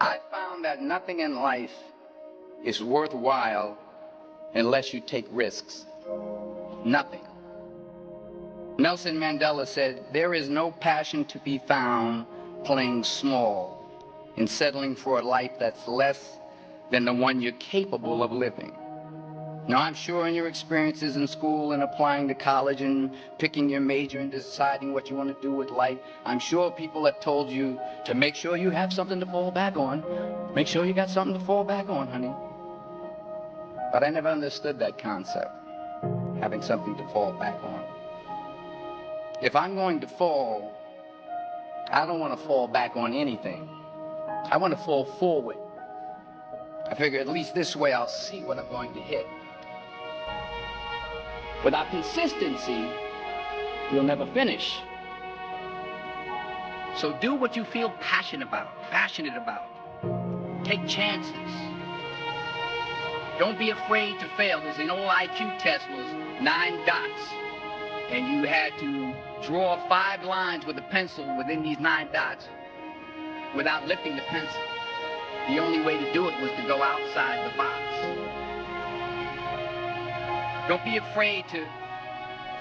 I found that nothing in life is worthwhile unless you take risks. Nothing. Nelson Mandela said, "There is no passion to be found playing small and settling for a life that's less than the one you're capable of living." Now, I'm sure in your experiences in school and applying to college and picking your major and deciding what you want to do with life, I'm sure people have told you to make sure you have something to fall back on. Make sure you got something to fall back on, honey. But I never understood that concept, having something to fall back on. If I'm going to fall, I don't want to fall back on anything. I want to fall forward. I figure at least this way I'll see what I'm going to hit. Without consistency, you'll never finish. So do what you feel passionate about. Take chances. Don't be afraid to fail. There's an old IQ test was 9 dots, and you had to draw 5 lines with a pencil within these 9 dots without lifting the pencil. The only way to do it was to go outside the box. Don't be afraid to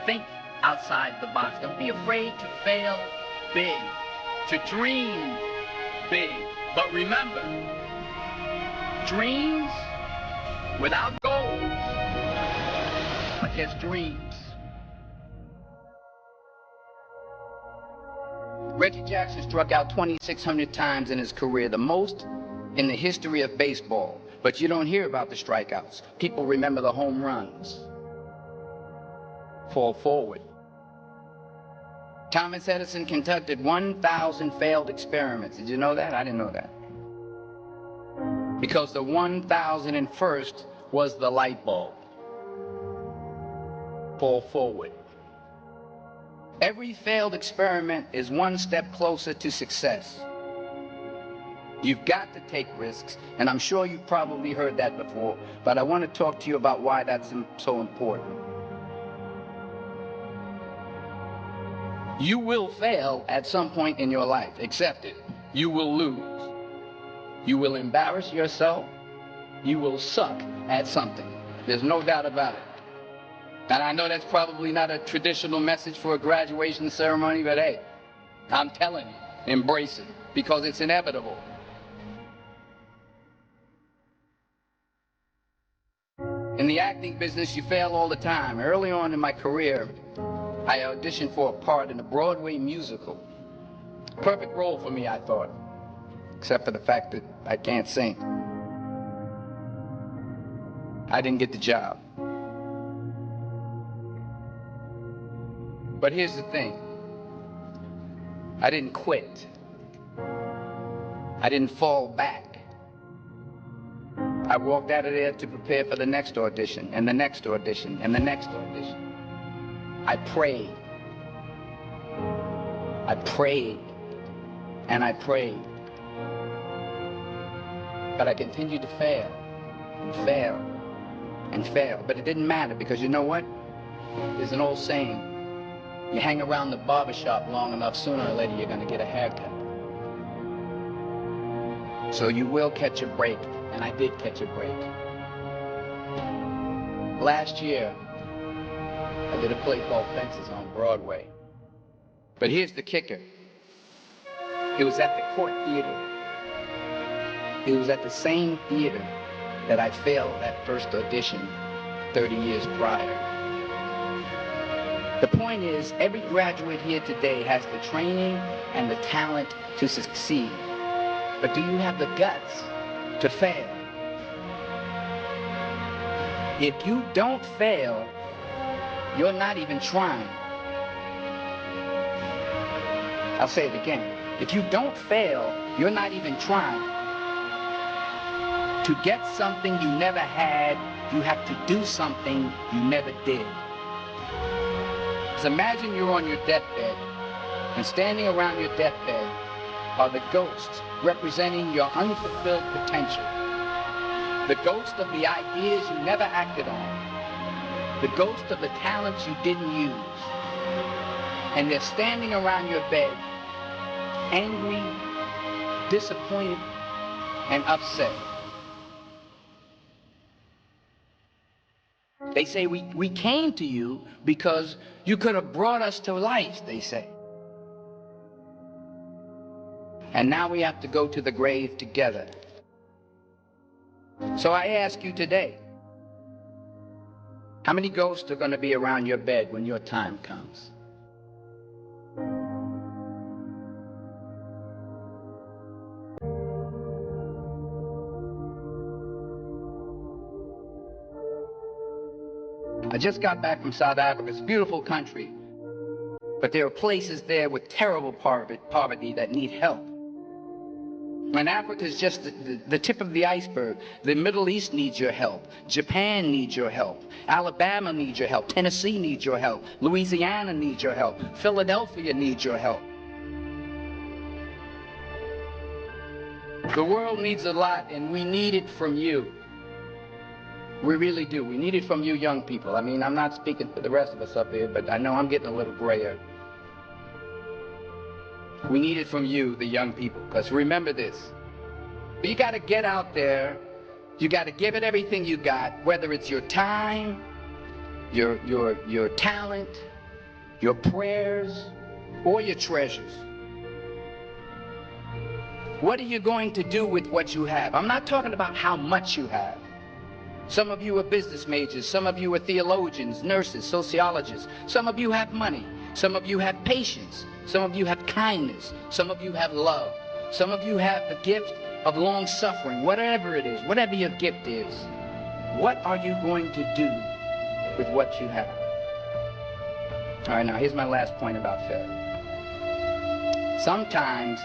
think outside the box. Don't be afraid to fail big, to dream big. But remember, dreams without goals are just dreams. Reggie Jackson struck out 2,600 times in his career, the most in the history of baseball. But you don't hear about the strikeouts. People remember the home runs. Fall forward. Thomas Edison conducted 1,000 failed experiments. Did you know that? I didn't know that. Because the 1,001st was the light bulb. Fall forward. Every failed experiment is one step closer to success. You've got to take risks, and I'm sure you've probably heard that before, but I want to talk to you about why that's so important. You will fail at some point in your life. Accept it. You will lose. You will embarrass yourself. You will suck at something. There's no doubt about it. And I know that's probably not a traditional message for a graduation ceremony, but hey, I'm telling you, embrace it, because it's inevitable. In the acting business, you fail all the time. Early on in my career, I auditioned for a part in a Broadway musical. Perfect role for me, I thought, except for the fact that I can't sing. I didn't get the job. But here's the thing. I didn't quit. I didn't fall back. I walked out of there to prepare for the next audition, and the next audition, and the next audition. I prayed. I prayed. And I prayed. But I continued to fail, and fail, and fail. But it didn't matter, because you know what? There's an old saying. You hang around the barbershop long enough, sooner or later you're going to get a haircut. So you will catch a break, and I did catch a break. Last year, I did a play called Fences on Broadway. But here's the kicker. It was at the Court Theater. It was at the same theater that I failed that first audition 30 years prior. The point is, every graduate here today has the training and the talent to succeed. But do you have the guts to fail? If you don't fail, you're not even trying. I'll say it again. If you don't fail, you're not even trying. To get something you never had, you have to do something you never did. So imagine you're on your deathbed, and standing around your deathbed are the ghosts representing your unfulfilled potential. The ghost of the ideas you never acted on. The ghost of the talents you didn't use. And they're standing around your bed, angry, disappointed and upset. They say we came to you because you could have brought us to life, they say. And now we have to go to the grave together. So I ask you today, how many ghosts are going to be around your bed when your time comes? I just got back from South Africa. It's a beautiful country, but there are places there with terrible poverty that need help. And Africa is just the tip of the iceberg. The Middle East needs your help. Japan needs your help. Alabama needs your help. Tennessee needs your help. Louisiana needs your help. Philadelphia needs your help. The world needs a lot, and we need it from you. We really do. We need it from you young people. I mean, I'm not speaking for the rest of us up here, but I know I'm getting a little grayer. We need it from you, the young people, because remember this. You got to get out there. You got to give it everything you got, whether it's your time, your talent, your prayers, or your treasures. What are you going to do with what you have? I'm not talking about how much you have. Some of you are business majors. Some of you are theologians, nurses, sociologists. Some of you have money. Some of you have patience. Some of you have kindness. Some of you have love. Some of you have the gift of long suffering. Whatever it is, whatever your gift is, what are you going to do with what you have? All right, now here's my last point about failure. Sometimes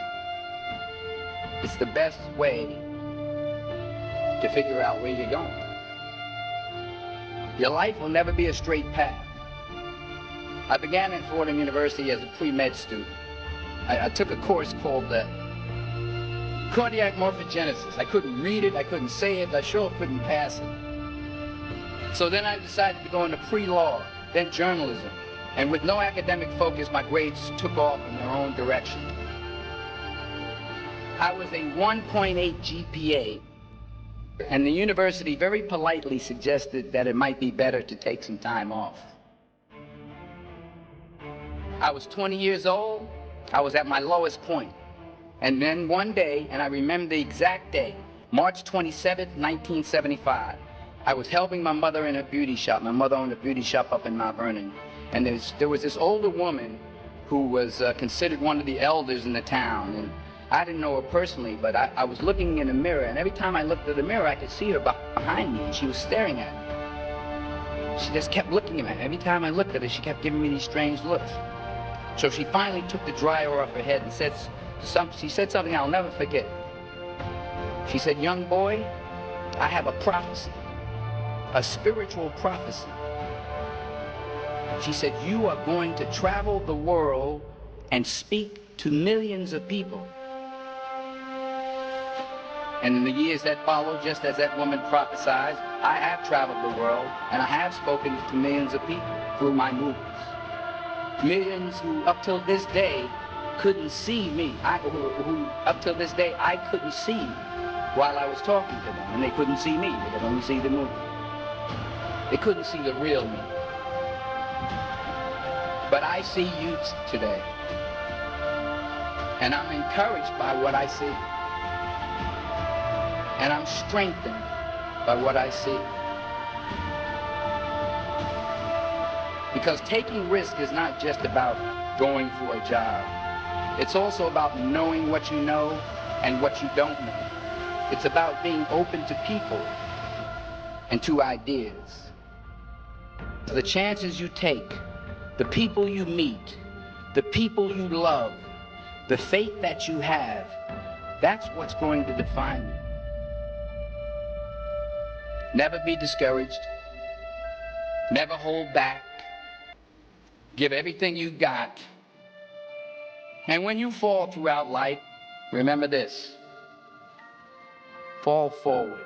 it's the best way to figure out where you're going. Your life will never be a straight path. I began at Fordham University as a pre-med student. I took a course called cardiac morphogenesis. I couldn't read it, I couldn't say it, I sure couldn't pass it. So then I decided to go into pre-law, then journalism. And with no academic focus, my grades took off in their own direction. I was a 1.8 GPA. And the university very politely suggested that it might be better to take some time off. I was 20 years old. I was at my lowest point. And then one day, and I remember the exact day, March 27th, 1975, I was helping my mother in a beauty shop. My mother owned a beauty shop up in Mount Vernon. And there was this older woman who was considered one of the elders in the town. And I didn't know her personally, but I was looking in a mirror, and every time I looked at the mirror, I could see her behind me, and she was staring at me. She just kept looking at me. Every time I looked at her, she kept giving me these strange looks. So she finally took the dryer off her head and she said something I'll never forget. She said, "Young boy, I have a prophecy, a spiritual prophecy." She said, "You are going to travel the world and speak to millions of people." And in the years that followed, just as that woman prophesied, I have traveled the world, and I have spoken to millions of people through my movies. Millions who, up till this day, couldn't see me. Who up till this day, I couldn't see while I was talking to them. And they couldn't see me. They could only see the movie. They couldn't see the real me. But I see you today. And I'm encouraged by what I see. And I'm strengthened by what I see. Because taking risk is not just about going for a job. It's also about knowing what you know and what you don't know. It's about being open to people and to ideas. The chances you take, the people you meet, the people you love, the faith that you have, that's what's going to define you. Never be discouraged. Never hold back. Give everything you got. And when you fall throughout life, remember this: fall forward.